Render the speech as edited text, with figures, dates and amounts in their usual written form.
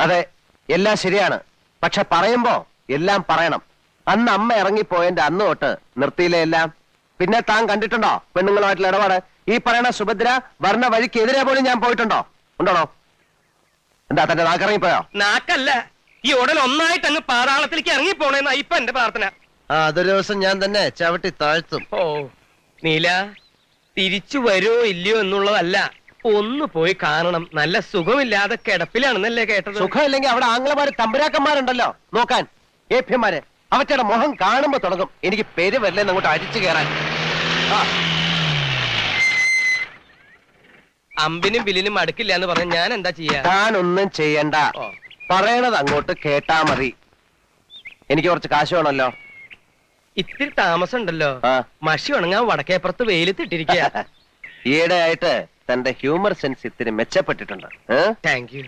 അതെ, എല്ലാം ശരിയാണ്. പക്ഷെ പറയുമ്പോ എല്ലാം പറയണം. അന്ന് അമ്മ ഇറങ്ങിപ്പോയതിന്റെ അന്ന് തൊട്ട് നിർത്തിയില്ലേ എല്ലാം. പിന്നെ താൻ കണ്ടിട്ടുണ്ടോ പെണ്ണുങ്ങളുമായിട്ടുള്ള ഇടപാട്? ഈ പറയണ സുഭദ്ര വർണ്ണ വഴിക്ക് എതിരെ പോലും ഞാൻ പോയിട്ടുണ്ടോ? ഉണ്ടോണോ? എന്താ തന്റെ നാക്കിറങ്ങിപ്പോയോ? നാക്കല്ല, ഈ ഉടൽ ഒന്നായിട്ട് അങ്ങ് പാതാളത്തിലേക്ക് ഇറങ്ങിപ്പോണേന്നാ ഇപ്പൊ എന്റെ പ്രാർത്ഥന. അതൊരു ദിവസം ഞാൻ തന്നെ ചവിട്ടി താഴ്ത്തും. ഓ നീല, തിരിച്ചു വരുമോ ഇല്ലയോ എന്നുള്ളതല്ല, ഒന്ന് പോയി കാണണം. നല്ല സുഖമില്ലാതെ കിടപ്പിലാണെന്നല്ലേ കേട്ടത്? സുഖമില്ലെങ്കിൽ അവിടെ ആംഗ്ലമാര് തമ്പുരാക്കന്മാരുണ്ടല്ലോ നോക്കാൻ, ഏഭ്യന്മാര്. അവറ്റയുടെ മുഖം കാണുമ്പോ തുടങ്ങും എനിക്ക് പേര് വരില്ലെന്ന് അങ്ങോട്ട് അരിച്ചു കയറാൻ. അമ്പിനും ബില്ലിനും അടുക്കില്ല എന്ന് പറഞ്ഞ ഞാൻ എന്താ ചെയ്യാ? താനൊന്നും ചെയ്യണ്ട, പറയണത് അങ്ങോട്ട് കേട്ടാ മതി. എനിക്ക് കുറച്ച് കാശ് വേണമല്ലോ. ഇത്തിരി താമസം ഉണ്ടല്ലോ. മഷി ഉണങ്ങാൻ വടക്കേപ്പുറത്ത് വെയിലത്തിട്ടിരിക്കുക. ഈയിടെ ആയിട്ട് തന്റെ ഹ്യൂമർ സെൻസ് ഇത്തിരി മെച്ചപ്പെട്ടിട്ടുണ്ട്. Thank you.